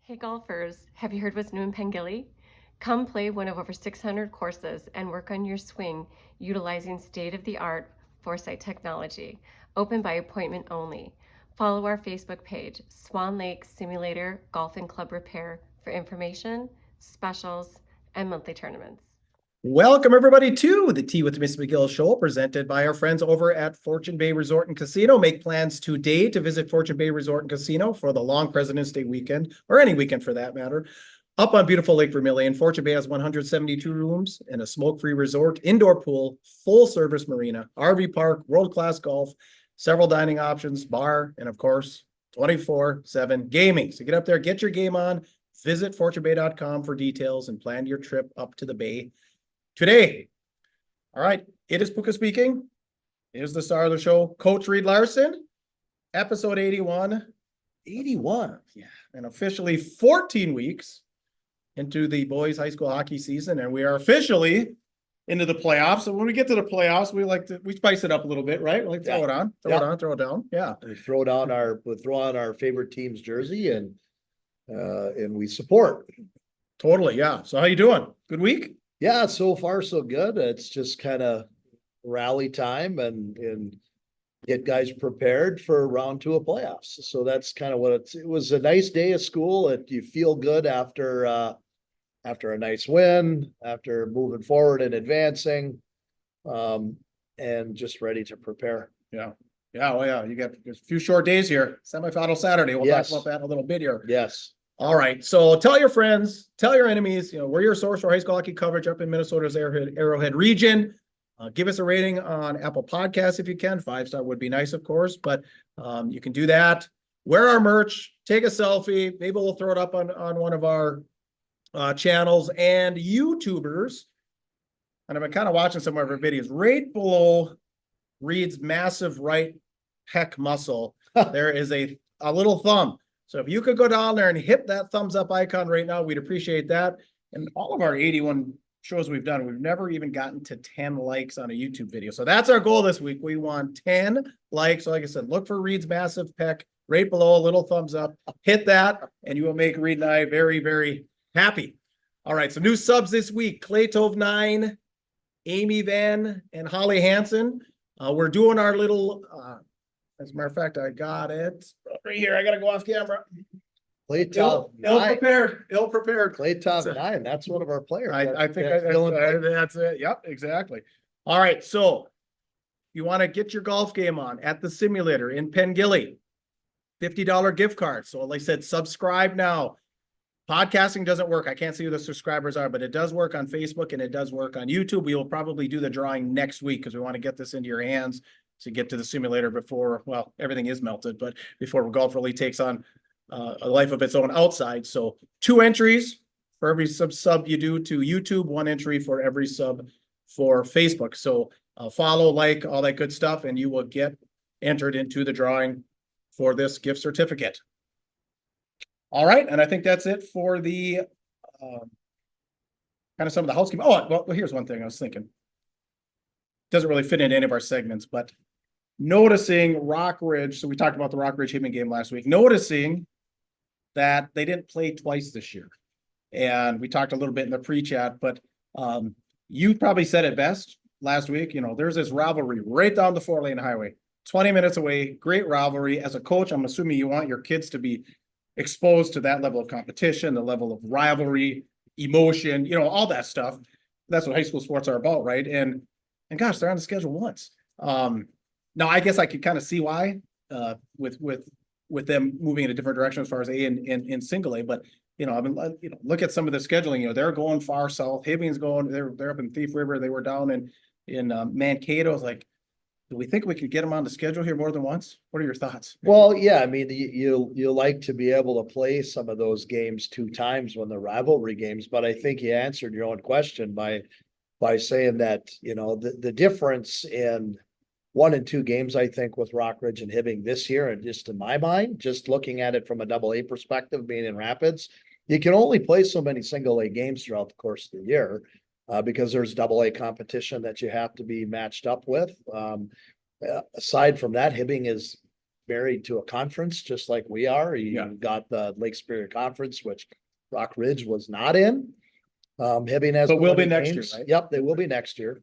Hey golfers, have you heard what's new in Pengilly? Come play one of over 600 courses and work on your swing utilizing state-of-the-art Foresight technology. Open by appointment only. Follow our Facebook page, Swan Lake Simulator Golf and Club Repair, for information, specials, and monthly tournaments. Welcome, everybody, to the Tea with Ms McGill Show, presented by our friends over at Fortune Bay Resort and Casino. Make plans today to visit Fortune Bay Resort and Casino for the long President's Day weekend, or any weekend for that matter. Up on beautiful Lake Vermilion, Fortune Bay has 172 rooms and a smoke-free resort, indoor pool, full-service marina, RV park, world-class golf, several dining options, bar, and of course, 24/7 gaming. So get up there, get your game on, visit fortunebay.com for details, and plan your trip up to the Bay today. All right, it is Puka speaking. It is the star of the show, Coach Reed Larson, episode 81. 81, yeah, and officially 14 weeks into the boys high school hockey season, and we are officially into the playoffs. So when we get to the playoffs, we spice it up a little bit, right? We like throw it on, throw it down. Yeah. We throw on our favorite team's jersey and we support. Totally, yeah. So how you doing? Good week? Yeah, so far so good. It's just kind of rally time and get guys prepared for round 2 of playoffs. So that's kind of what it was. A nice day of school. You feel good after a nice win, after moving forward and advancing, and just ready to prepare. Yeah. Yeah. Oh yeah. You got a few short days here. Semifinal Saturday. We'll talk about that in a little bit here. Yes. All right. So tell your friends, tell your enemies, we're your source for high school hockey coverage up in Minnesota's Arrowhead region. Give us a rating on Apple Podcasts if you can. 5-star would be nice, of course, but you can do that. Wear our merch, take a selfie. Maybe we'll throw it up on one of our channels and YouTubers. And I've been kind of watching some of our videos. Right below Reed's massive right pec muscle, there is a little thumb. So if you could go down there and hit that thumbs up icon right now, we'd appreciate that. And all of our 81 shows we've done, we've never even gotten to 10 likes on a YouTube video. So that's our goal this week. We want 10 likes. So like I said, look for Reed's massive pec right below, a little thumbs up. Hit that, and you will make Reed and I very, very happy. All right, so new subs this week. Clay Tove 9, Amy Van, and Holly Hansen. We're doing our little... as a matter of fact, I got it right here. I got to go off camera. Clay Tove 9. Ill prepared. Clay Tove 9. That's one of our players. I think that's it. Yep, exactly. All right. So you want to get your golf game on at the simulator in Pengilly, $50 gift card. So like I said, subscribe now. Podcasting doesn't work. I can't see who the subscribers are, but it does work on Facebook and it does work on YouTube. We will probably do the drawing next week because we want to get this into your hands to get to the simulator before, well, everything is melted, but before golf really takes on a life of its own outside. So 2 entries for every sub you do to YouTube, 1 entry for every sub for Facebook. So follow, like, all that good stuff, and you will get entered into the drawing for this gift certificate. All right, and I think that's it for the kind of some of the housekeeping. Oh, well, here's one thing I was thinking. Doesn't really fit into any of our segments, but noticing Rock Ridge, so we talked about the Rock Ridge Hibbing game last week, noticing that they didn't play twice this year. And we talked a little bit in the pre-chat, but you probably said it best last week. There's this rivalry right down the 4-lane highway, 20 minutes away, great rivalry. As a coach, I'm assuming you want your kids to be exposed to that level of competition, the level of rivalry, emotion, all that stuff. That's what high school sports are about, right? And gosh, they're on the schedule once. Now I guess I could kind of see why with them moving in a different direction as far as A and single A, but look at some of the scheduling. They're going far south. Hibbing's going. They're up in Thief River. They were down in Mankato. It's like, do we think we could get them on the schedule here more than once? What are your thoughts? Well, yeah, I mean, you like to be able to play some of those games 2 times when they're rivalry games, but I think you answered your own question by saying that, the difference in 1 and 2 games, I think, with Rockridge and Hibbing this year, and just in my mind, just looking at it from a AA perspective, being in Rapids, you can only play so many single A games throughout the course of the year. Because there's AA competition that you have to be matched up with. Aside from that, Hibbing is married to a conference, just like we are. Yeah. You got the Lake Superior Conference, which Rock Ridge was not in. Hibbing has. But will be 20 next year, games. right? Yep, they will be next year.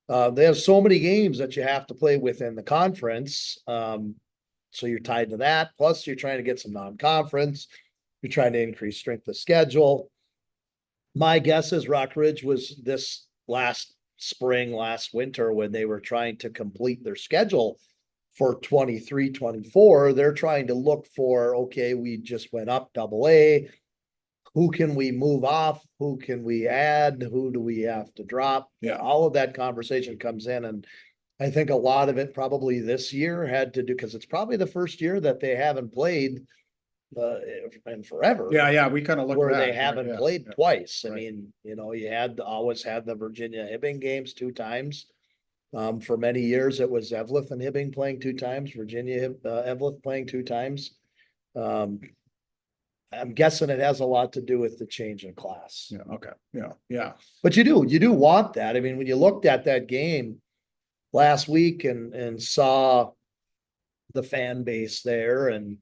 They have so many games that you have to play within the conference. So you're tied to that. Plus you're trying to get some non-conference. You're trying to increase strength of schedule. My guess is Rock Ridge was this last spring, last winter, when they were trying to complete their schedule for 23, 24. They're trying to look for, okay, we just went up AA. Who can we move off? Who can we add? Who do we have to drop? Yeah. All of that conversation comes in. And I think a lot of it probably this year had to do, because it's probably the first year that they haven't played in forever. Yeah, we kind of looked Where back, they right, haven't yeah, played yeah. twice. I Right. mean, you always had the Virginia Hibbing games 2 times. For many years, it was Eveleth and Hibbing playing 2 times, Virginia, Eveleth playing 2 times. I'm guessing it has a lot to do with the change in class. Yeah, okay, yeah. But you do want that. I mean, when you looked at that game last week and saw the fan base there, and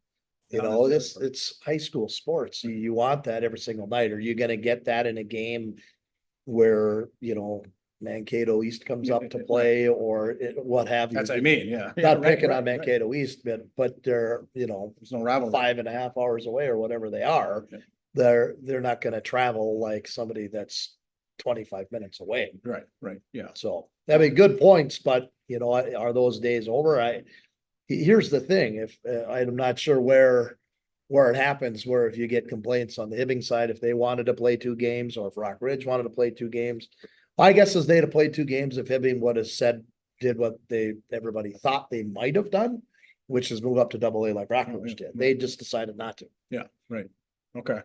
it's high school sports. You want that every single night. Are you gonna get that in a game where, Mankato East comes up to play or what have you? That's what I mean, yeah. Not Right, picking on right. Mankato East, but they're, There's no rivalry. 5.5 hours away or whatever they are. Yeah. They're not gonna travel like somebody that's 25 minutes away. Right, yeah. So, I mean, good points, but are those days over? Here's the thing, if I'm not sure where it happens, where if you get complaints on the Hibbing side, if they wanted to play 2 games or if Rock Ridge wanted to play 2 games. My guess is they'd have played 2 games if Hibbing would have did what everybody thought they might have done, which is move up to AA like Rock Ridge did. They just decided not to. Yeah, right. Okay.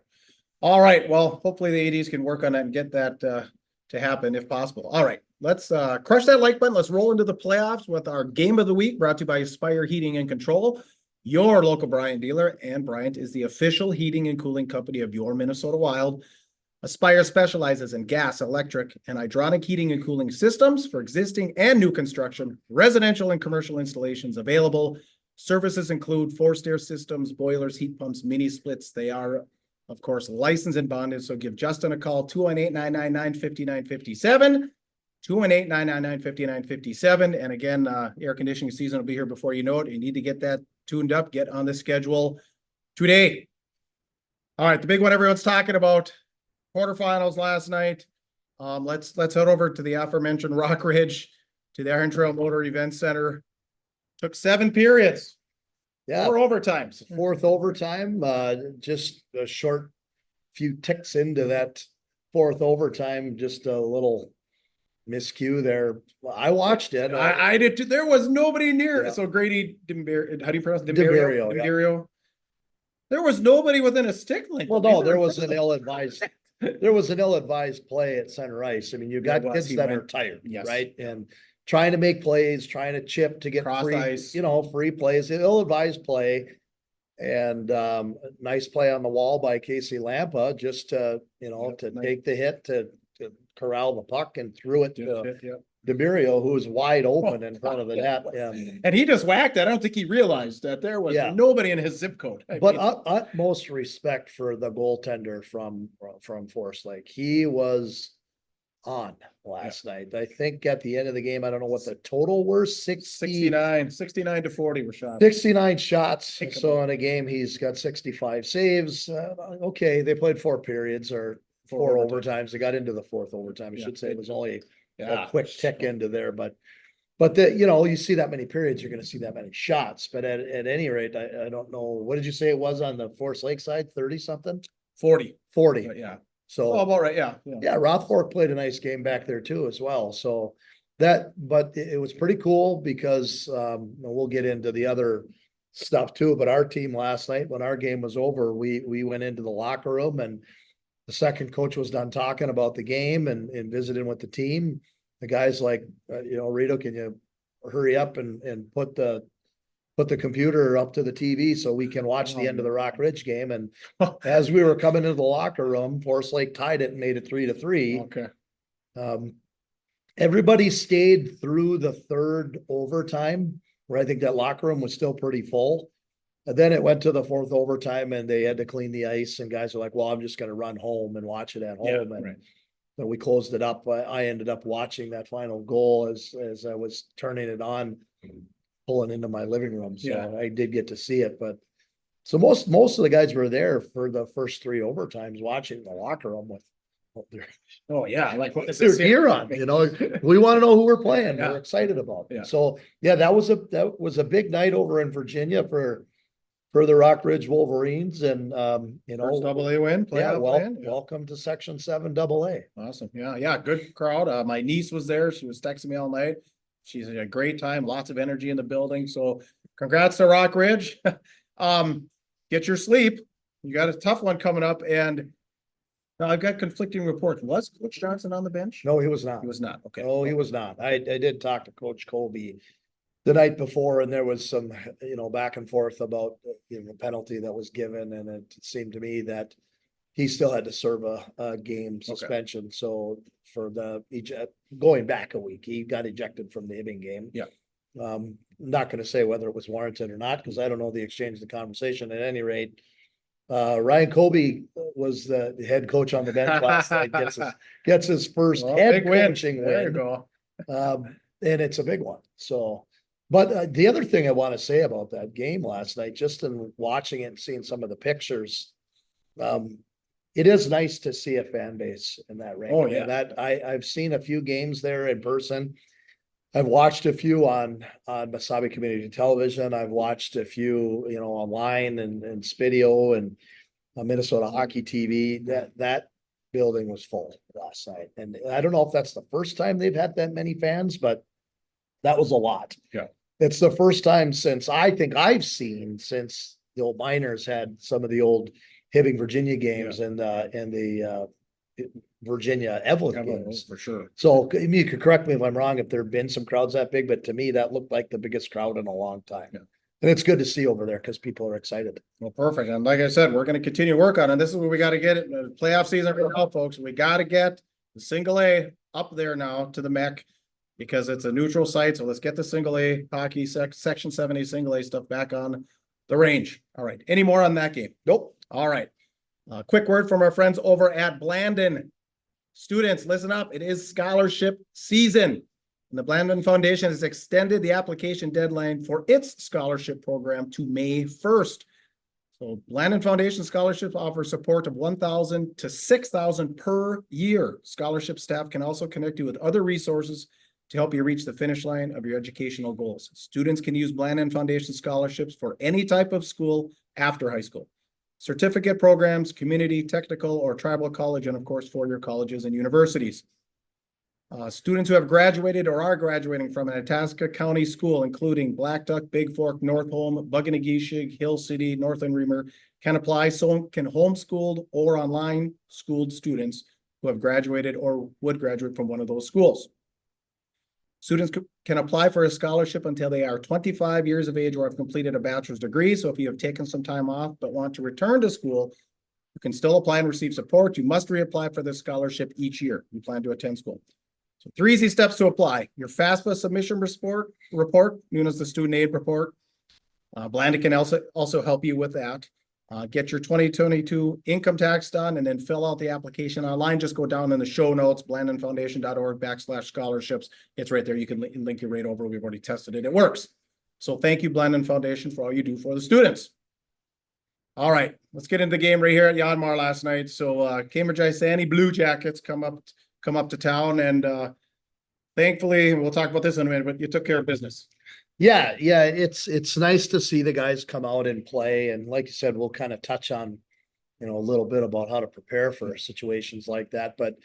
All right. Well, hopefully the ADs can work on that and get that to happen if possible. All right. Let's crush that like button. Let's roll into the playoffs with our game of the week, brought to you by Aspire Heating and Control, your local Bryant dealer. And Bryant is the official heating and cooling company of your Minnesota Wild. Aspire specializes in gas, electric, and hydronic heating and cooling systems for existing and new construction, residential and commercial installations available. Services include forced air systems, boilers, heat pumps, mini splits. They are, of course, licensed and bonded. So give Justin a call, 218-999-5957, 218-999-5957. And again, air conditioning season will be here before you know it. You need to get that tuned up, get on the schedule today. All right, the big one everyone's talking about. Quarterfinals last night. Let's head over to the aforementioned Rock Ridge, to the Iron Trail Motor Event Center. Took 7 periods. Yeah. 4 overtimes. 4th overtime, just a short few ticks into that 4th overtime, just a little miscue there. I watched it. I did too. There was nobody near. Yeah. So Grady Dimberio, how do you pronounce it? Dimberio, yeah. Dimberio. There was nobody within a stick length. Well, no, there was an ill-advised play at center ice. I mean, you got kids that are tired, Yes. right? And trying to make plays, trying to chip to get Cross free, ice. free plays, an ill-advised play. And nice play on the wall by Casey Lampa, just to, take the hit to corral the puck and threw it to Dimberio, who was wide open in front of the net. And he just whacked it. I don't think he realized that there was nobody in his zip code. But utmost respect for the goaltender from Forest Lake. He was on last night. I think at the end of the game, I don't know what the total were, 69 to 40 were shot. 69 shots. So in a game, he's got 65 saves. Okay, they played 4 periods or 4 overtimes. They got into the 4th overtime. I should say it was only a quick tick into there, but you see that many periods, you're going to see that many shots. But at any rate, I don't know. What did you say it was on the Forest Lake side? 30 something? 40. Yeah. So about right. Yeah. Rothfork played a nice game back there too, as well. So but it was pretty cool because we'll get into the other stuff too. But our team last night, when our game was over, we went into the locker room and the second coach was done talking about the game and visiting with the team. The guy's like, Rito, can you hurry up and put the computer up to the TV so we can watch the end of the Rock Ridge game. And as we were coming into the locker room, Forest Lake tied it and made it 3-3. Okay. Everybody stayed through the 3rd overtime, where I think that locker room was still pretty full. And then it went to the fourth overtime and they had to clean the ice and guys were like, well, I'm just gonna run home and watch it at Yeah, home. And right. then we closed it up. I ended up watching that final goal as I was turning it on, pulling into my living room. So Yeah. I did get to see it, but so most of the guys were there for the first three overtimes watching the locker room with their Oh, yeah, like, what is their this here? gear on, you know, we want to know who we're playing. Yeah. We're excited about Yeah. it. So yeah, that was a big night over in Virginia for the Rock Ridge Wolverines and you know, First double A win, yeah, playoff win. Yeah. welcome to Section 7 AA. Awesome. Yeah, yeah, good crowd. My niece was there. She was texting me all night. She's had a great time, lots of energy in the building. So congrats to Rock Ridge. Get your sleep. You got a tough one coming up, and now I've got conflicting reports. Was Coach Johnson on the bench? No, he was not. He was not. Okay. No, he was not. I did talk to Coach Colby the night before and there was some, you know, back and forth about, you know, the penalty that was given. And it seemed to me that he still had to serve a game suspension. So for going back a week, he got ejected from the Hibbing game. Yeah. Not going to say whether it was warranted or not, because I don't know the exchange of the conversation. At any rate, Ryan Colby was the head coach on the bench last night, gets his first head big win. coaching There you win. go. And it's a big one. So, but the other thing I want to say about that game last night, just in watching it and seeing some of the pictures, it is nice to see a fan base in that rink. Oh, I mean, yeah. that I've seen a few games there in person. I've watched a few on Mesabi Community Television. I've watched a few, you know, online and Spidio and Minnesota Hockey TV. That building was full last night, and I don't know if that's the first time they've had that many fans, but that was a lot. Yeah. It's the first time since I think I've seen since the old Miners had some of the old Hibbing, Virginia games and the Virginia Evelyn games. For sure. So you could correct me if I'm wrong, if there've been some crowds that big, but to me, that looked like the biggest crowd in a long time. Yeah. And it's good to see over there because people are excited. Well, perfect. And like I said, we're going to continue to work on it. This is where we got to get it. Playoff season right now, folks. We got to get the single A up there now to the MEC because it's a neutral site. So let's get the single A hockey section 7A single A stuff back on the range. All right. Any more on that game? Nope. All right. Quick word from our friends over at Blandon. Students, listen up. It is scholarship season. And the Blandon Foundation has extended the application deadline for its scholarship program to May 1st. So Blandon Foundation scholarships offer support of $1,000 to $6,000 per year. Scholarship staff can also connect you with other resources to help you reach the finish line of your educational goals. Students can use Blandon Foundation scholarships for any type of school after high school. Certificate programs, community, technical, or tribal college, and of course, four-year colleges and universities. Students who have graduated or are graduating from an Itasca County school, including Black Duck, Big Fork, North Home, Buganageeshig, Hill City, Northland Reamer, can apply. So can homeschooled or online schooled students who have graduated or would graduate from one of those schools. Students can apply for a scholarship until they are 25 years of age or have completed a bachelor's degree. So if you have taken some time off but want to return to school, you can still apply and receive support. You must reapply for this scholarship each year you plan to attend school. So 3 easy steps to apply. Your FAFSA submission report, known as the student aid report. Blandon can also help you with that. Get your 2022 income tax done and then fill out the application online. Just go down in the show notes, blandonfoundation.org/scholarships. It's right there. You can link you right over. We've already tested it. It works. So thank you, Blandon Foundation, for all you do for the students. All right, let's get into the game right here at Yanmar last night. So Cambridge Isani Blue Jackets come up to town, and thankfully, we'll talk about this in a minute, but you took care of business. Yeah, it's nice to see the guys come out and play. And like you said, we'll kind of touch on, you know, a little bit about how to prepare for situations like that. But,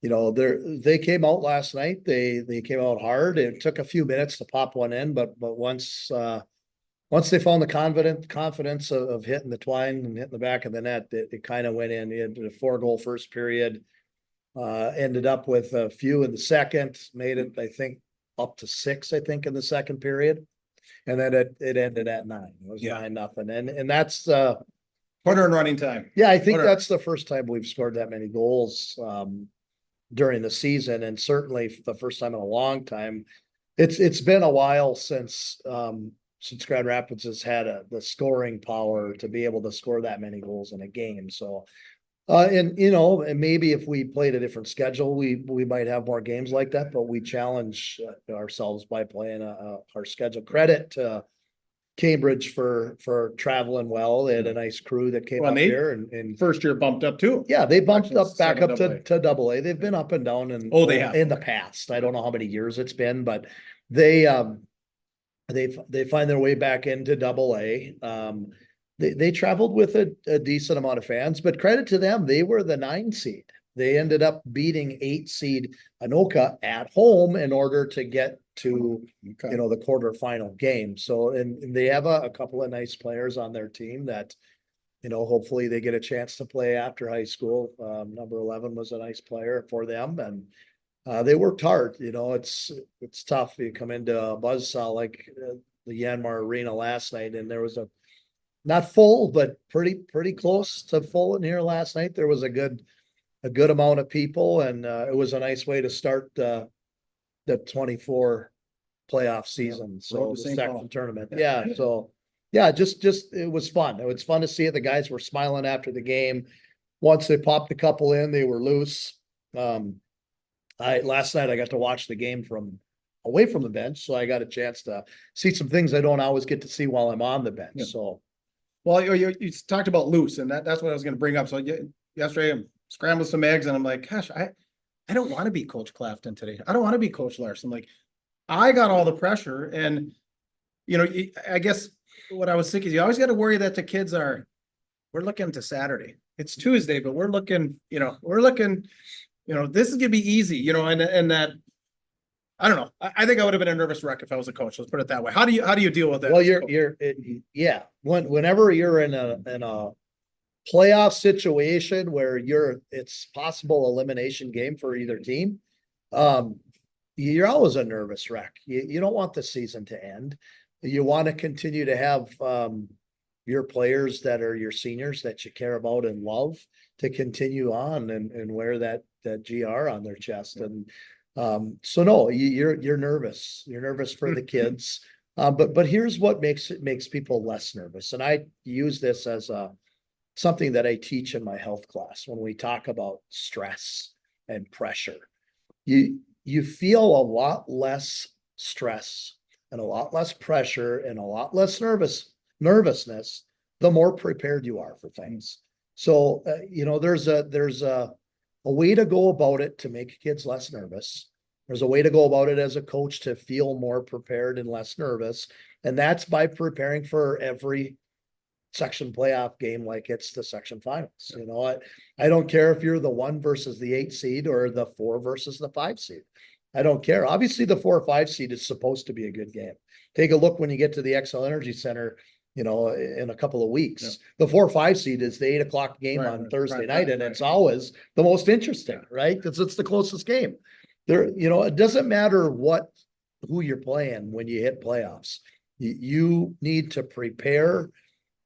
you know, they came out last night. They came out hard. It took a few minutes to pop one in, but once they found the confidence of hitting the twine and hitting the back of the net, it kind of went in. It had a 4-goal first period. Ended up with a few in the second, made it, I think, up to 6, I think, in the second period. And then it ended at 9. It was 9-0. And that's Quarter and running time. yeah, I think that's the first time we've scored that many goals during the season, and certainly the first time in a long time. It's been a while since since Grand Rapids has had the scoring power to be able to score that many goals in a game. So, and and maybe if we played a different schedule, we might have more games like that, but we challenge ourselves by playing our schedule. Credit to Cambridge for traveling well. They had a nice crew that came Well, up and they- here and First year bumped up too. yeah, they bumped Actually, up back up seven to double A. They've been up and down Oh, they have. in the past. I don't know how many years it's been, but they find their way back into double A. They traveled with a decent amount of fans, but credit to them, they were the 9 seed. They ended up beating 8 seed Anoka at home in order to get to Okay. the quarterfinal game. So and they have a couple of nice players on their team that hopefully they get a chance to play after high school. Number 11 was a nice player for them, and they worked hard. It's tough. You come into a buzzsaw like the Yanmar Arena last night, and there was not full, but pretty close to full in here last night. There was a good amount of people, and it was a nice way to start the 24 playoff season. Road So to the St. Paul. second tournament. Yeah. So yeah, just it was fun. It was fun to see it. The guys were smiling after the game. Once they popped a couple in, they were loose. Last night I got to watch the game from away from the bench, so I got a chance to see some things I don't always get to see while I'm on the bench. Yeah. So Well, you talked about loose, and that's what I was going to bring up. So yesterday I'm scrambling some eggs, and I'm like, gosh, I don't want to be Coach Clafton today. I don't want to be Coach Larson. Like, I got all the pressure, and I guess what I was thinking is you always got to worry that the kids we're looking to Saturday. It's Tuesday, but we're looking, this is gonna be easy, and that. I don't know. I think I would have been a nervous wreck if I was a coach. Let's put it that way. How do you deal with that? well, yeah. Whenever you're in a playoff situation where it's possible elimination game for either team, you're always a nervous wreck. You don't want the season to end. You want to continue to have your players that are your seniors that you care about and love to continue on and wear that GR on their chest. And so no, you're nervous. You're nervous for the kids. But here's what makes people less nervous. And I use this as something that I teach in my health class when we talk about stress and pressure. You feel a lot less stress and a lot less pressure and a lot less nervousness the more prepared you are for things. So there's a way to go about it to make kids less nervous. There's a way to go about it as a coach to feel more prepared and less nervous, and that's by preparing for every section playoff game like it's the section finals. I don't care if you're the 1 versus the 8 seed or the 4 versus the 5 seed. I don't care. Obviously, the 4 or 5 seed is supposed to be a good game. Take a look when you get to the XL Energy Center, in a couple of weeks. Yeah. The 4 or 5 seed is the 8 o'clock game on Thursday night, and it's always the most interesting, right? Because it's the closest game. It doesn't matter who you're playing when you hit playoffs. You need to prepare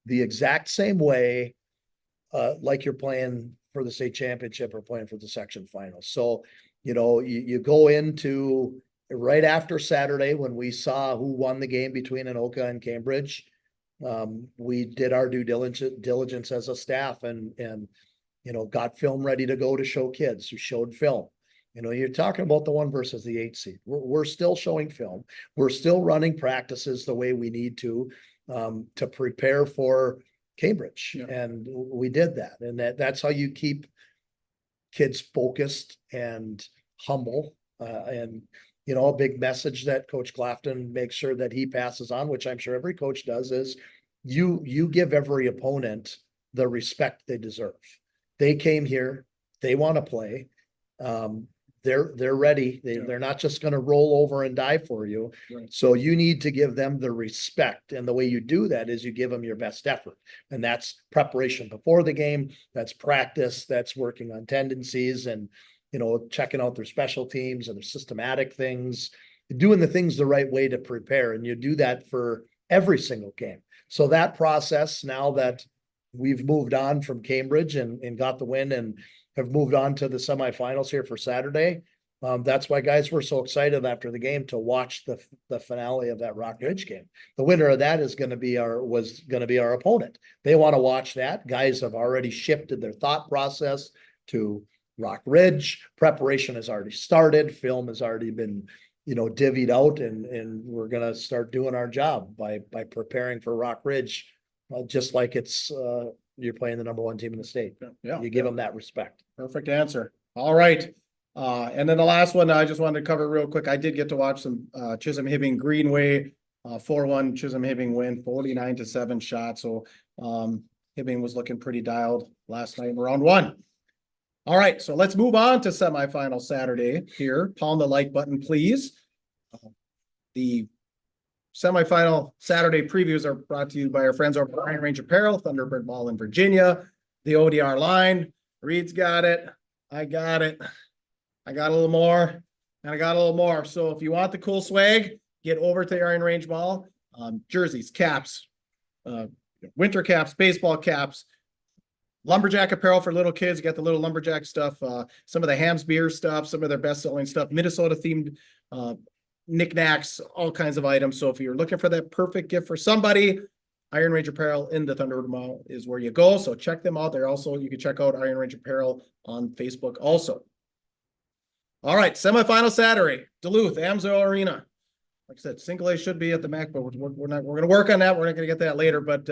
the exact same way, like you're playing for the state championship or playing for the section finals. So, you go into right after Saturday when we saw who won the game between Anoka and Cambridge. We did our due diligence as a staff and got film ready to go to show kids who showed film. You're talking about the 1 versus the 8 seed. We're still showing film. We're still running practices the way we need to prepare for Cambridge. Yeah. And we did that. And that's how you keep kids focused and humble. And a big message that Coach Clafton makes sure that he passes on, which I'm sure every coach does, is you give every opponent the respect they deserve. They came here, they want to play. They're ready. They're not just going to roll over and die for you. Right. So you need to give them the respect. And the way you do that is you give them your best effort. And that's preparation before the game. That's practice. That's working on tendencies and, checking out their special teams and their systematic things, doing the things the right way to prepare. And you do that for every single game. So that process, now that we've moved on from Cambridge and got the win and have moved on to the semifinals here for Saturday, That's why guys were so excited after the game to watch the finale of that Rock Ridge game. The winner of that was going to be our opponent. They want to watch that. Guys have already shifted their thought process to Rock Ridge. Preparation has already started. Film has already been, divvied out, and we're going to start doing our job by preparing for Rock Ridge, just like it's you're playing the number one team in the state. Yeah. You give them that respect. Perfect answer. All right. And then the last one I just wanted to cover real quick. I did get to watch some Chisholm Hibbing Greenway 4-1 Chisholm Hibbing win, 49-7 shot. So Hibbing was looking pretty dialed last night in round one. All right, so let's move on to semifinal Saturday here. Pound the like button, please. The semifinal Saturday previews are brought to you by our friends over at Iron Range Apparel, Thunderbird Mall in Virginia, the ODR line. Reed's got it. I got it. I got a little more, and I got a little more. So if you want the cool swag, get over to the Iron Range Mall. Jerseys, caps, winter caps, baseball caps, lumberjack apparel for little kids. You got the little lumberjack stuff, some of the Hams beer stuff, some of their best-selling stuff, Minnesota themed knickknacks, all kinds of items. So if you're looking for that perfect gift for somebody, Iron Range Apparel in the Thunderbird Mall is where you go. So check them out. There also, you can check out Iron Range Apparel on Facebook also. All right, semifinal Saturday, Duluth, Amsoil Arena. Like I said, single A should be at the MAC, but we're going to work on that. We're not going to get that later. But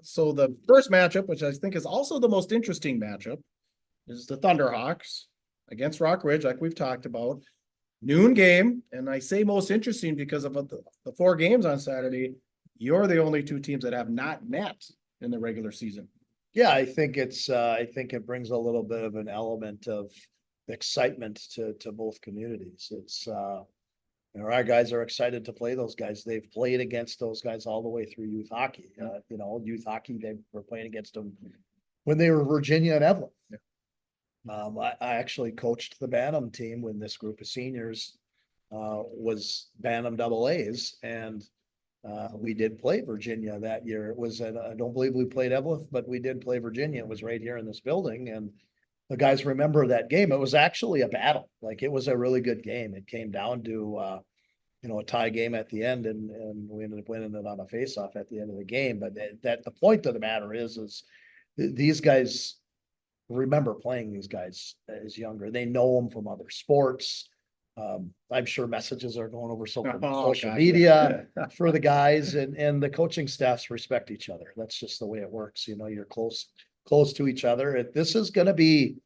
so the first matchup, which I think is also the most interesting matchup, is the Thunderhawks against Rock Ridge, like we've talked about. Noon game, and I say most interesting because of the 4 games on Saturday. You're the only 2 teams that have not met in the regular season. Yeah, I think it brings a little bit of an element of excitement to both communities. It's our guys are excited to play those guys. They've played against those guys all the way through youth hockey. Youth hockey, they were playing against them when they were Virginia and Evelyn. Yeah. I actually coached the Bantam team when this group of seniors was Bantam AA-s, and we did play Virginia that year. It was I don't believe we played Evelyn, but we did play Virginia. It was right here in this building, and the guys remember that game. It was actually a battle. Like, it was a really good game. It came down to, a tie game at the end, and we ended up winning it on a face-off at the end of the game. But the point of the matter is these guys remember playing these guys as younger. They know them from other sports. I'm sure messages are going over social media for the guys, and the coaching staffs respect each other. That's just the way it works. You're close to each other. This is going to be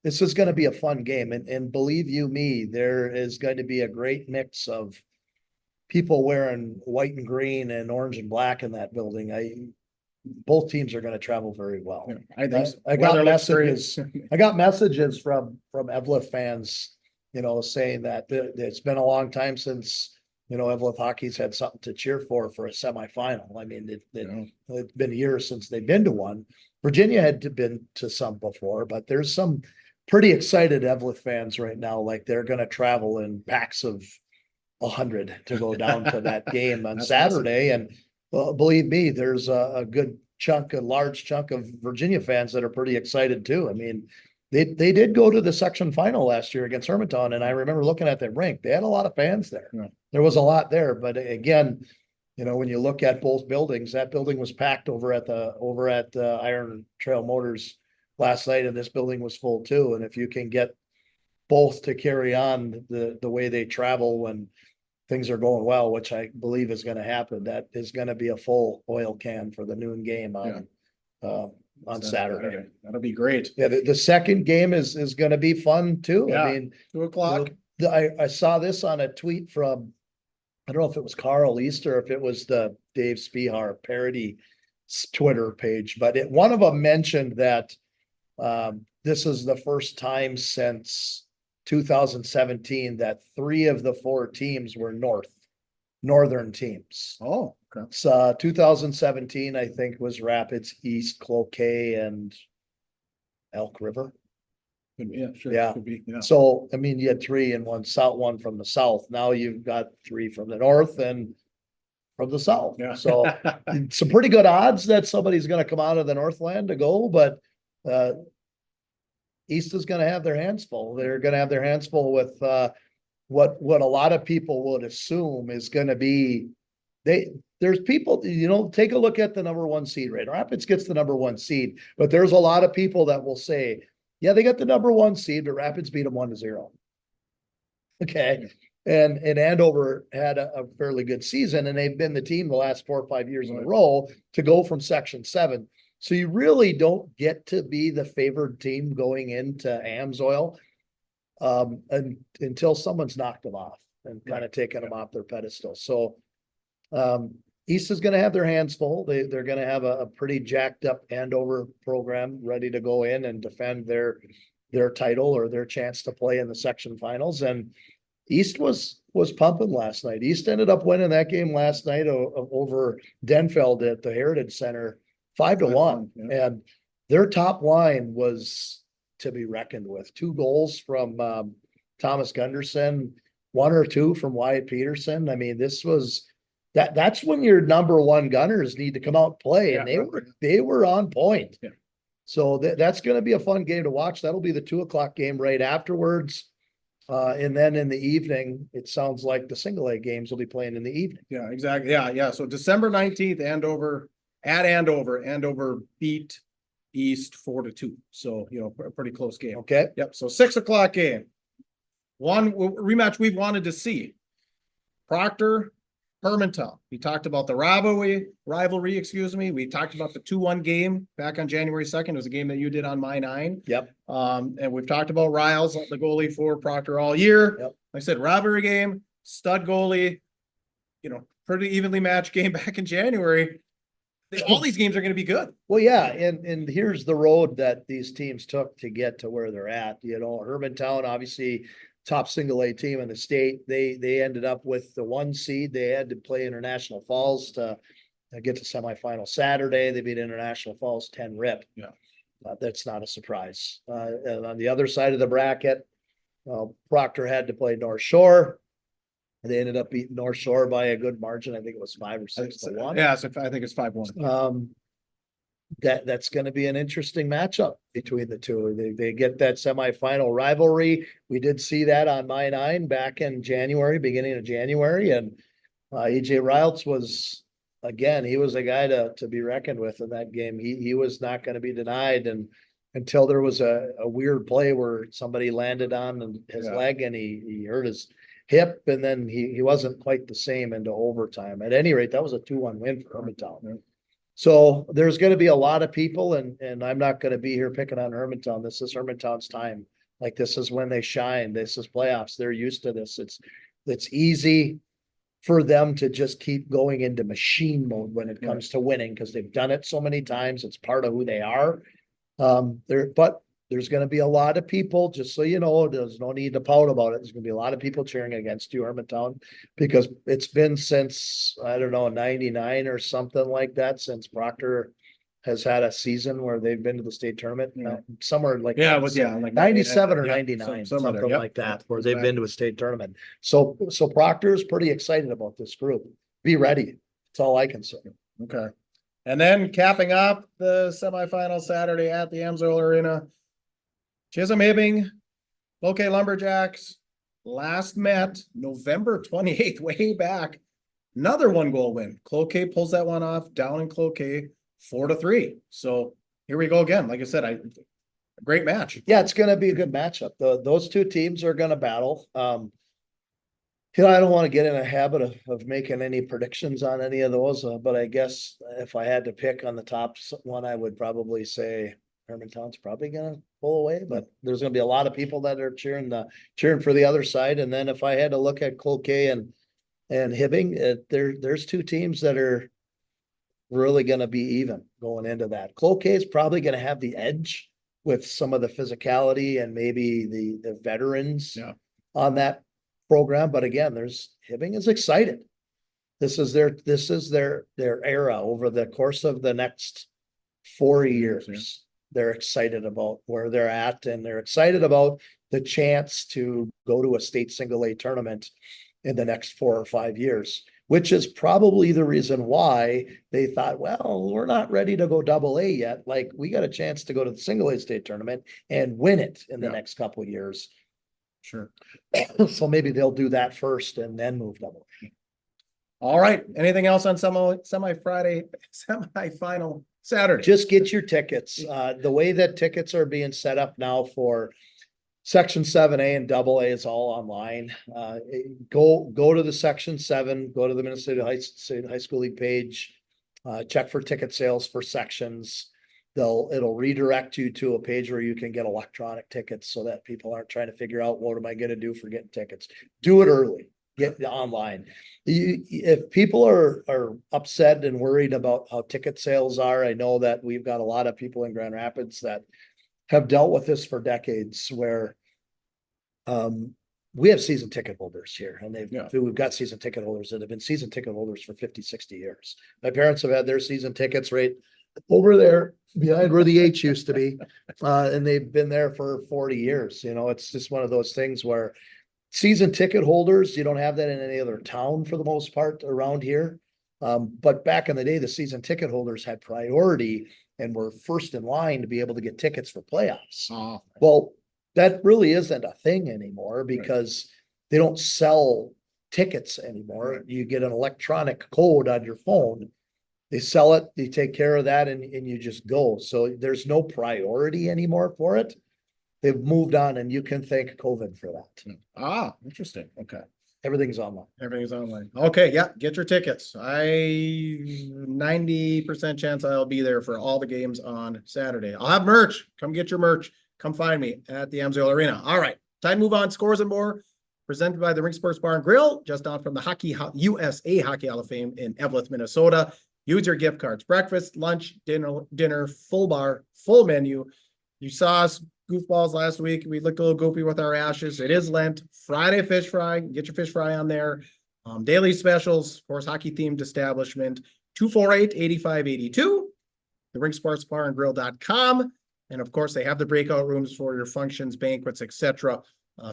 a fun game. And believe you me, there is going to be a great mix of people wearing white and green and orange and black in that building. Both teams are going to travel very well. Yeah, I think so. I got messages from Evelyn fans, saying that it's been a long time since, Evelyn hockey's had something to cheer for a semifinal. I mean, it's been years since they've been to one. Virginia had been to some before, but there's some pretty excited Evelyn fans right now. Like, they're going to travel in packs of 100 to go down to that game on Saturday. Awesome. And believe me, there's a large chunk of Virginia fans that are pretty excited too. I mean, they did go to the section final last year against Hermantown, and I remember looking at that rink. They had a lot of fans there. Yeah. There was a lot there, but again, when you look at both buildings, that building was packed over at Iron Trail Motors last night, and this building was full too. And if you can get both to carry on the way they travel when things are going well, which I believe is going to happen, that is going to be a full oil can for the noon game on Saturday. That'll be great. Yeah, the second game is going to be fun too. Yeah, I mean, 2:00. I saw this on a tweet from, I don't know if it was Carl East or if it was the Dave Spihar parody Twitter page, but one of them mentioned that this is the first time since 2017 that 3 of the 4 teams were northern teams. Oh, okay. So 2017, I think, was Rapids, East, Cloquet, and Elk River. Yeah, sure. Yeah. Could be, yeah. So, I mean, you had 3 in one from the south. Now you've got 3 from the north and from the south. Yeah. So some pretty good odds that somebody's going to come out of the Northland to go, but East is going to have their hands full. They're going to have their hands full with what a lot of people would assume is gonna be, there's people, take a look at the number one seed rate. Rapids gets the number one seed, but there's a lot of people that will say, yeah, they got the number one seed, but Rapids beat them 1-0. Okay. And Andover had a fairly good season, and they've been the team the last 4 or 5 years in a row to go from Section 7. So you really don't get to be the favored team going into Amsoil until someone's knocked them off and kind of taken them off their pedestal. So East is going to have their hands full. They're going to have a pretty jacked up Andover program ready to go in and defend their title or their chance to play in the section finals. And East was pumping last night. East ended up winning that game last night over Denfeld at the Heritage Center 5-1. Yeah. And their top line was to be reckoned with. 2 goals from Thomas Gunderson, 1 or 2 from Wyatt Peterson. I mean, this was that's when your number one gunners need to come out and play. And they were on point. Yeah. So that's going to be a fun game to watch. That'll be the 2:00 game right afterwards. And then in the evening, it sounds like the single A games will be playing in the evening. Yeah, exactly. Yeah. So December 19th, Andover beat East 4-2. So, a pretty close game. Okay. Yep. So 6:00 game. One rematch we've wanted to see. Proctor, Hermantown. We talked about the rivalry. We talked about the 2-1 game back on January 2nd. It was a game that you did on My 9. Yep. And we've talked about Riles, the goalie for Proctor all year. Yep. Like I said, rivalry game, stud goalie, pretty evenly matched game back in January. All these games are going to be good. Well, yeah, and here's the road that these teams took to get to where they're at. Hermantown, obviously top single A team in the state. They ended up with the 1 seed. They had to play International Falls to get to semifinal Saturday. They beat International Falls 10-rip. Yeah. That's not a surprise. And on the other side of the bracket, Proctor had to play North Shore. They ended up beating North Shore by a good margin. I think it was 5 or 6 to 1. Yeah, so I think it's 5-1. That's going to be an interesting matchup between the two. They get that semifinal rivalry. We did see that on My 9 back in beginning of January. And EJ Riles was, again, he was a guy to be reckoned with in that game. He was not going to be denied. And until there was a weird play where somebody landed on his leg and he hurt his hip, and then he wasn't quite the same into overtime. At any rate, that was a 2-1 win for Hermantown. Yeah. So there's going to be a lot of people, and I'm not going to be here picking on Hermantown. This is Hermantown's time. Like, this is when they shine. This is playoffs. They're used to this. It's easy for them to just keep going into machine mode when it comes to winning, because they've done it so many times. It's part of who they are. But there's going to be a lot of people, just so you know, there's no need to pout about it. There's going to be a lot of people cheering against you, Hermantown, because it's been since, I don't know, 99 or something like that, since Proctor has had a season where they've been to the state tournament. Somewhere like, like 97 or yeah, 99, somewhere there, something yep. like that, where they've been to a state tournament. So Proctor is pretty excited about this group. Be ready. That's all I can say. Okay. And then capping off the semifinal Saturday at the Amsoil Arena, Chisholm-Hibbing, Cloquet Lumberjacks last met November 28th, way back. Another 1-goal win. Cloquet pulls that one off down in Cloquet 4-3. So here we go again. Like I said, a great match. Yeah, it's going to be a good matchup. Those two teams are going to battle. I don't want to get in a habit of making any predictions on any of those, but I guess if I had to pick on the top one, I would probably say Hermantown's probably going to pull away, but there's going to be a lot of people that are cheering for the other side. And then if I had to look at Cloquet and Hibbing, there's two teams that are really going to be even going into that. Cloquet is probably going to have the edge with some of the physicality and maybe the veterans on that program. But again, Hibbing is excited. This is their era over the course of the next 4 years. Yeah. They're excited about where they're at, and they're excited about the chance to go to a state single A tournament in the next 4 or 5 years, which is probably the reason why they thought, well, we're not ready to go double A yet. Like, we got a chance to go to the single A state tournament and win it in the next couple of years. Sure. So maybe they'll do that first and then move double. All right. Anything else on semi-Friday, semi-final Saturday? Just get your tickets. The way that tickets are being set up now for Section 7A and AA is all online. Go to the Section 7, go to the Minnesota High School League page, check for ticket sales for sections. It'll redirect you to a page where you can get electronic tickets so that people aren't trying to figure out what am I going to do for getting tickets. Do it early. Get online. If people are upset and worried about how ticket sales are, I know that we've got a lot of people in Grand Rapids that have dealt with this for decades where we have season ticket holders here and we've got season ticket holders that have been season ticket holders for 50, 60 years. My parents have had their season tickets right over there behind where the H used to be. And they've been there for 40 years. You know, it's just one of those things where season ticket holders, you don't have that in any other town for the most part around here. But back in the day, the season ticket holders had priority and were first in line to be able to get tickets for playoffs. Oh. Well, that really isn't a thing anymore because they don't sell tickets anymore. You get an electronic code on your phone. They sell it, you take care of that and you just go. So there's no priority anymore for it. They've moved on and you can thank COVID for that. Ah, interesting. Okay. Everything's online. Everything's online. Okay, yeah, get your tickets. 90% chance I'll be there for all the games on Saturday. I'll have merch. Come get your merch. Come find me at the Amsoil Arena. All right, time to move on. Scores and more. Presented by the Rink Sports Bar and Grill, just down from the USA Hockey Hall of Fame in Evelyn, Minnesota. Use your gift cards. Breakfast, lunch, dinner, full bar, full menu. You saw us goofballs last week. We looked a little goopy with our ashes. It is Lent. Friday fish fry. Get your fish fry on there. Daily specials, of course, hockey themed establishment. 248-8582. The Rink Sports Bar and Grill.com. And of course, they have the breakout rooms for your functions, banquets, etc.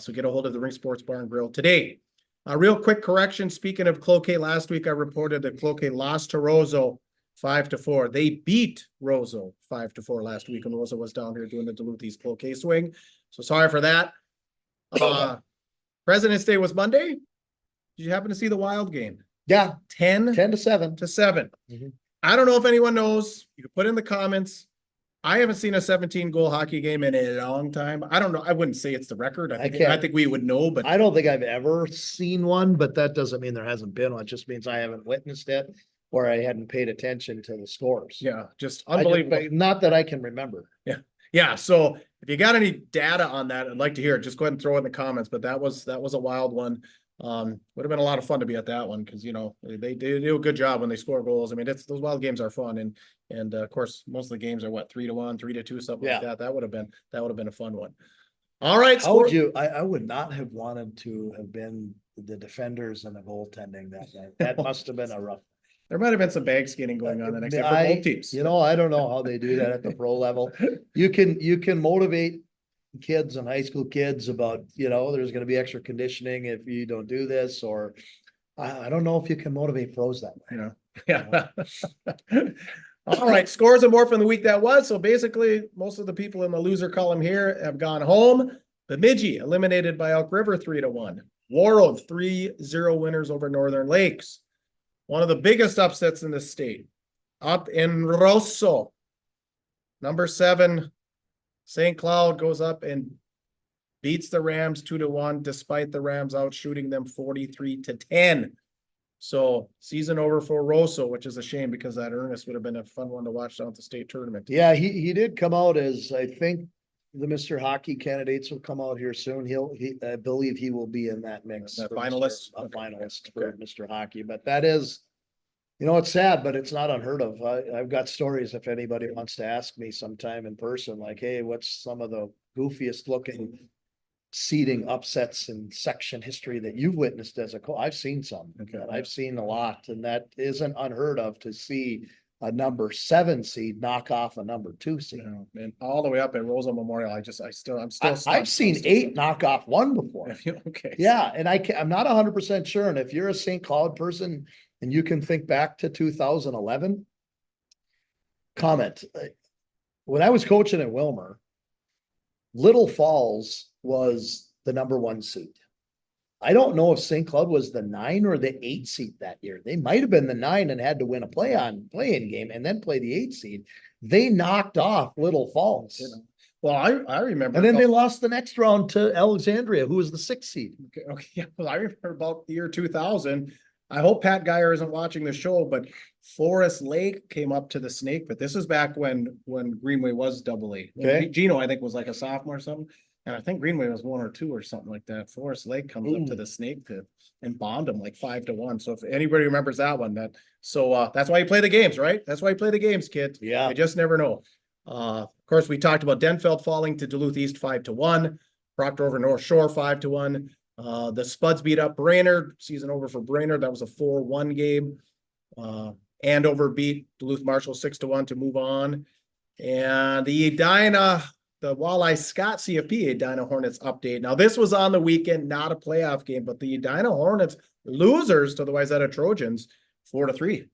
So get a hold of the Rink Sports Bar and Grill today. A real quick correction. Speaking of Cloquet, last week I reported that Cloquet lost to Roseau 5-4. They beat Roseau 5-4 last week when Roseau was down here doing the Duluth East Cloquet swing. So sorry for that. President's Day was Monday. Did you happen to see the Wild game? Yeah. 10 to 7. to 7. Mhm. I don't know if anyone knows. You can put in the comments. I haven't seen a 17-goal hockey game in a long time. I don't know. I wouldn't say it's the record. I think we would know, but I don't think I've ever seen one, but that doesn't mean there hasn't been one. It just means I haven't witnessed it or I hadn't paid attention to the scores. yeah, just unbelievable. Not that I can remember. Yeah. So if you got any data on that, I'd like to hear it. Just go ahead and throw it in the comments. But that was a wild one. Would have been a lot of fun to be at that one because they do a good job when they score goals. I mean, those Wild games are fun, and of course most of the games are 3-1, 3-2, something like that. That would have been a fun one. All right, How would you? I would not have wanted to have been the defenders and the goaltending that night. That must have been a rough. There might have been some bag skating going on the next day for both teams. I don't know how they do that at the pro level. You can motivate kids and high school kids about, there's going to be extra conditioning if you don't do this, or I don't know if you can motivate pros that way. Yeah. All right. Scores and more from the week that was. So basically most of the people in the loser column here have gone home. Bemidji eliminated by Elk River 3-1. Warroad 3-0 winners over Northern Lakes. One of the biggest upsets in the state. Up in Rosso. Number 7. St. Cloud goes up and beats the Rams 2-1, despite the Rams out shooting them 43-10. So season over for Rosso, which is a shame because that Ernest would have been a fun one to watch down at the state tournament. Yeah, he did come out as, I think the Mr. Hockey candidates will come out here soon. I believe he will be in that mix. A finalist? A finalist for Mr. Hockey, but that is, it's sad, but it's not unheard of. I've got stories if anybody wants to ask me sometime in person, like, hey, what's some of the goofiest looking seeding upsets in section history that you've witnessed as a coach? I've seen some. Okay. I've seen a lot, and that isn't unheard of to see a number 7 seed knock off a number 2 seed. And all the way up at Rosa Memorial. I'm still. I've seen 8 knock off 1 before. Okay. Yeah, and I'm not 100% sure. And if you're a St. Cloud person and you can think back to 2011, comment. When I was coaching at Wilmer, Little Falls was the number 1 seed. I don't know if St. Cloud was the 9 or the 8 seed that year. They might have been the 9 and had to win a play-in game and then play the 8 seed. They knocked off Little Falls. Well, I remember. And then they lost the next round to Alexandria, who was the 6th seed. Okay, yeah, well, I remember about the year 2000. I hope Pat Geyer isn't watching the show, but Forest Lake came up to the Snake, but this is back when Greenway was AA. Okay. Gino, I think, was like a sophomore or something. And I think Greenway was 1 or 2 or something like that. Forest Lake comes up to the Snake and bombed them like 5-1. So if anybody remembers that one, that's why you play the games, right? That's why you play the games, kids. Yeah. You just never know. Of course, we talked about Denfeld falling to Duluth East 5-1, Proctor over North Shore 5-1. The Spuds beat up Brainerd, season over for Brainerd. That was a 4-1 game. Andover beat Duluth Marshall 6-1 to move on. And the Edina, the Walleye Scott CFP Edina Hornets update. Now, this was on the weekend, not a playoff game, but the Edina Hornets losers to the Wayzata Trojans 4-3.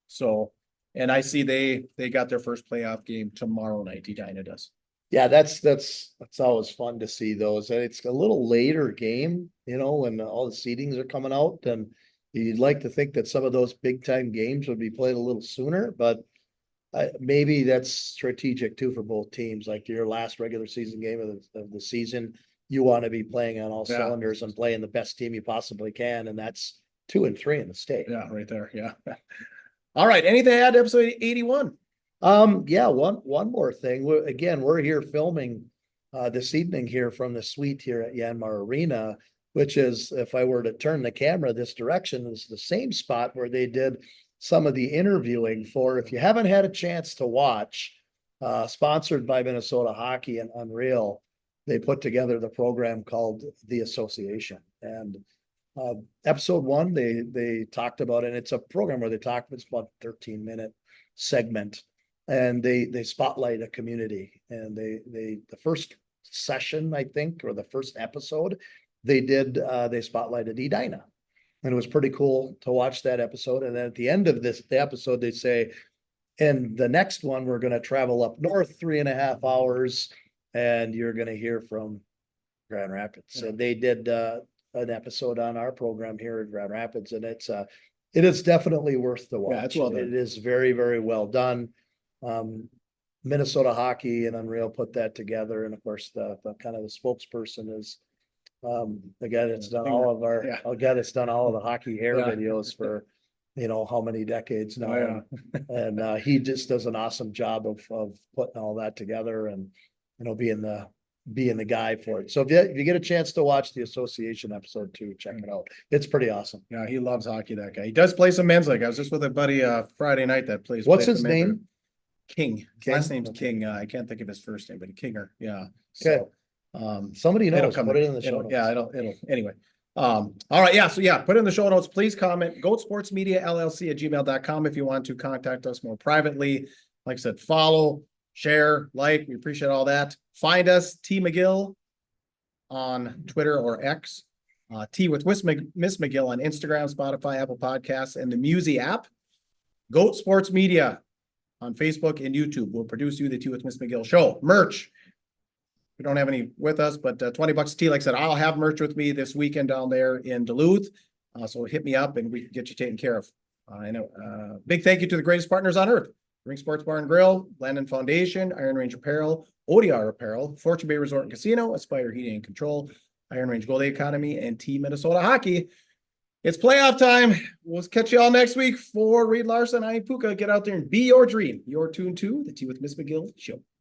So, and I see they got their first playoff game tomorrow night. Edina does. Yeah, that's always fun to see those. And it's a little later game, when all the seedings are coming out, and you'd like to think that some of those big time games would be played a little sooner, but maybe that's strategic too for both teams. Like your last regular season game of the season, you want to be playing on all cylinders and playing the best team you possibly can, and that's 2 and 3 in the state. Yeah, right there. Yeah. All right. Anything to add to episode 81? Yeah, one more thing. We're here filming this evening here from the suite here at Yanmar Arena, which is, if I were to turn the camera this direction, is the same spot where they did some of the interviewing for. If you haven't had a chance to watch, sponsored by Minnesota Hockey and Unreal, they put together the program called The Association. And episode 1, they talked about it. And it's a program where it's about a 13-minute segment. And they spotlight a community, and the first session, I think, or the first episode they spotlighted Edina, and it was pretty cool to watch that episode. And then at the end of the episode, they say, and the next one, we're going to travel up north 3.5 hours, and you're going to hear from Grand Rapids. Yeah. And they did an episode on our program here in Grand Rapids, and it is definitely worth the watch. Yeah, it's well done. It is very, very well done. Minnesota Hockey and Unreal put that together, and of course the kind of the spokesperson is the guy that's done all of the hockey hair videos for how many decades now. Oh, yeah. And he just does an awesome job of putting all that together, and being the guy for it. So if you get a chance to watch the Association episode 2, check it out. It's pretty awesome. Yeah, he loves hockey, that guy. He does play some men's league. I was just with a buddy Friday night that plays. What's his name? King. King? Last name's Okay. King. I can't think of his first name, but Kinger. Yeah. Okay. So, Somebody knows. come Put it in the show notes. Yeah, it'll anyway. All right. Yeah. So put it in the show notes. Please comment. Goatsportsmediallc @gmail.com if you want to contact us more privately. Like I said, follow, share, like. We appreciate all that. Find us, T McGill, on Twitter or X. Tea with Ms McGill on Instagram, Spotify, Apple Podcasts, and the Musi app. Goat Sports Media on Facebook and YouTube will produce you the Tea with Ms McGill show. Merch. We don't have any with us, but $20 a tee. Like I said, I'll have merch with me this weekend down there in Duluth. So hit me up and we can get you taken care of. I know. Big thank you to the greatest partners on earth: Ring Sports Bar and Grill, Landon Foundation, Iron Range Apparel, ODR Apparel, Fortune Bay Resort and Casino, Aspire Heating and Control, Iron Range Goalie Academy, and Team Minnesota Hockey. It's playoff time. We'll catch you all next week for Reed Larson. I am Puka. Get out there and be your dream. You're tuned to the Tea with Ms McGill show.